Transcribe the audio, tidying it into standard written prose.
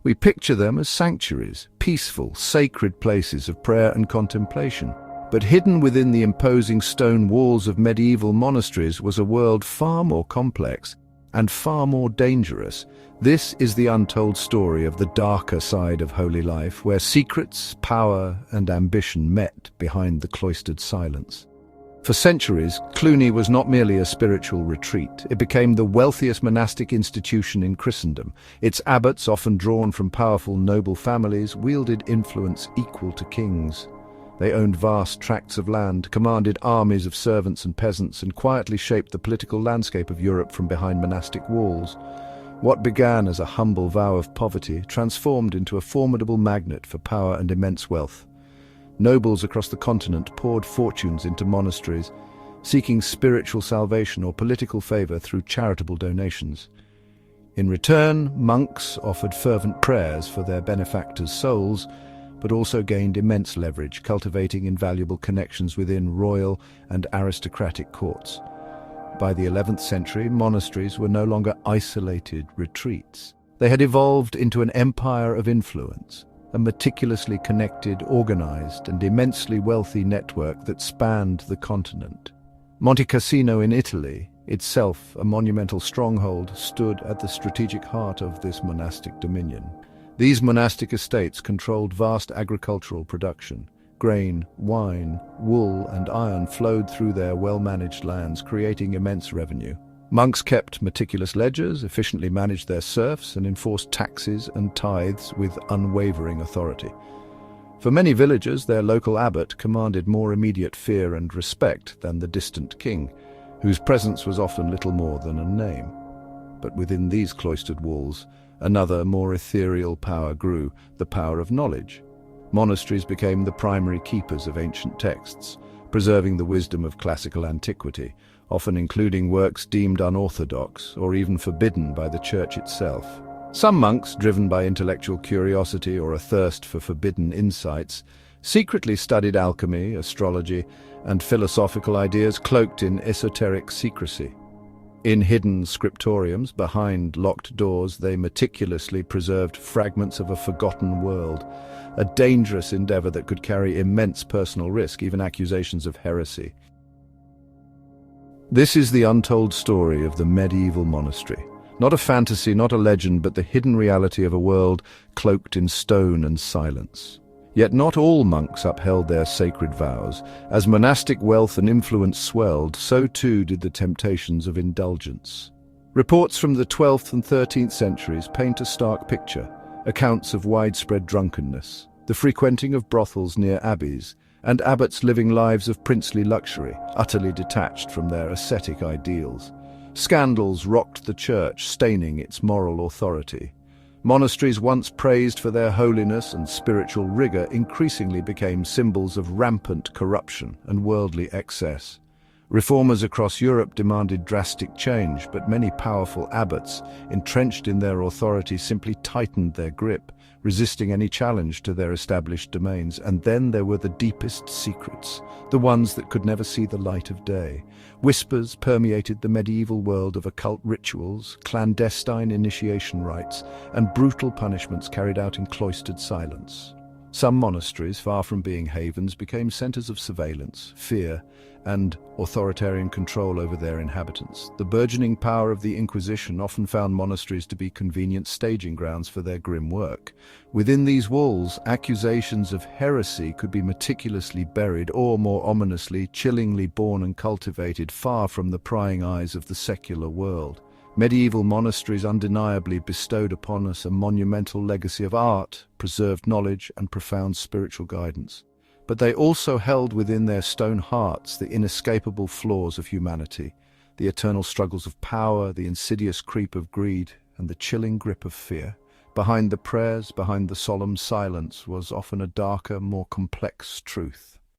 We picture them as sanctuaries, peaceful, sacred places of prayer and contemplation. But hidden within the imposing stone walls of medieval monasteries was a world far more complex and far more dangerous. This is the untold story of the darker side of holy life, where secrets, power, and ambition met behind the cloistered silence. For centuries, Cluny was not merely a spiritual retreat. It became the wealthiest monastic institution in Christendom. Its abbots, often drawn from powerful noble families, wielded influence equal to kings. They owned vast tracts of land, commanded armies of servants and peasants, and quietly shaped the political landscape of Europe from behind monastic walls. What began as a humble vow of poverty transformed into a formidable magnet for power and immense wealth. Nobles across the continent poured fortunes into monasteries, seeking spiritual salvation or political favor through charitable donations. In return, monks offered fervent prayers for their benefactors' souls, but also gained immense leverage, cultivating invaluable connections within royal and aristocratic courts. By the 11th century, monasteries were no longer isolated retreats. They had evolved into an empire of influence, a meticulously connected, organized, and immensely wealthy network that spanned the continent. Monte Cassino in Italy, itself a monumental stronghold, stood at the strategic heart of this monastic dominion. These monastic estates controlled vast agricultural production. Grain, wine, wool, and iron flowed through their well-managed lands, creating immense revenue. Monks kept meticulous ledgers, efficiently managed their serfs, and enforced taxes and tithes with unwavering authority. For many villagers, their local abbot commanded more immediate fear and respect than the distant king, whose presence was often little more than a name. But within these cloistered walls, another, more ethereal power grew, the power of knowledge. Monasteries became the primary keepers of ancient texts, preserving the wisdom of classical antiquity, often including works deemed unorthodox or even forbidden by the church itself. Some monks, driven by intellectual curiosity or a thirst for forbidden insights, secretly studied alchemy, astrology, and philosophical ideas cloaked in esoteric secrecy. In hidden scriptoriums, behind locked doors, they meticulously preserved fragments of a forgotten world, a dangerous endeavor that could carry immense personal risk, even accusations of heresy. This is the untold story of the medieval monastery. Not a fantasy, not a legend, but the hidden reality of a world cloaked in stone and silence. Yet not all monks upheld their sacred vows. As monastic wealth and influence swelled, so too did the temptations of indulgence. Reports from the 12th and 13th centuries paint a stark picture. Accounts of widespread drunkenness, the frequenting of brothels near abbeys, and abbots living lives of princely luxury, utterly detached from their ascetic ideals. Scandals rocked the church, staining its moral authority. Monasteries once praised for their holiness and spiritual rigor increasingly became symbols of rampant corruption and worldly excess. Reformers across Europe demanded drastic change, but many powerful abbots, entrenched in their authority, simply tightened their grip, resisting any challenge to their established domains. And then there were the deepest secrets, the ones that could never see the light of day. Whispers permeated the medieval world of occult rituals, clandestine initiation rites, and brutal punishments carried out in cloistered silence. Some monasteries, far from being havens, became centers of surveillance, fear, and authoritarian control over their inhabitants. The burgeoning power of the Inquisition often found monasteries to be convenient staging grounds for their grim work. Within these walls, accusations of heresy could be meticulously buried or, more ominously, chillingly born and cultivated far from the prying eyes of the secular world. Medieval monasteries undeniably bestowed upon us a monumental legacy of art, preserved knowledge, and profound spiritual guidance. But they also held within their stone hearts the inescapable flaws of humanity, the eternal struggles of power, the insidious creep of greed, and the chilling grip of fear. Behind the prayers, behind the solemn silence, was often a darker, more complex truth.